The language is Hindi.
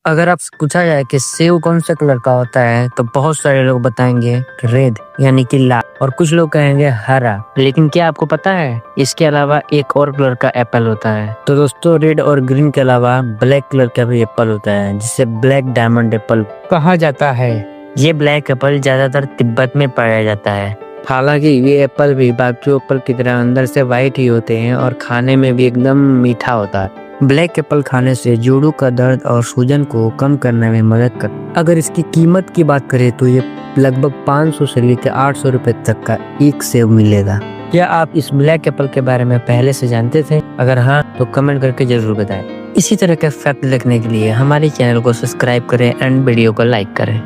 अगर आपसे पूछा जाए कि सेब कौन से कलर का होता है तो बहुत सारे लोग बताएंगे रेड यानी कि लाल, और कुछ लोग कहेंगे हरा। लेकिन क्या आपको पता है इसके अलावा एक और कलर का एप्पल होता है? तो दोस्तों, रेड और ग्रीन के अलावा ब्लैक कलर का भी एप्पल होता है जिसे ब्लैक डायमंड एप्पल कहा जाता है। ये ब्लैक एप्पल ज्यादातर तिब्बत में पाया जाता है। हालांकि ये एप्पल भी बाकी एप्पल की तरह अंदर से व्हाइट ही होते हैं और खाने में भी एकदम मीठा होता है। ब्लैक एप्पल खाने से जोड़ों का दर्द और सूजन को कम करने में मदद कर। अगर इसकी कीमत की बात करें तो ये लगभग 500 से लेकर 800 रुपए तक का एक सेब मिलेगा। क्या आप इस ब्लैक एप्पल के बारे में पहले से जानते थे? अगर हाँ तो कमेंट करके जरूर बताएं। इसी तरह के फैक्ट देखने के लिए हमारे चैनल को सब्सक्राइब करें एंड वीडियो को लाइक करें।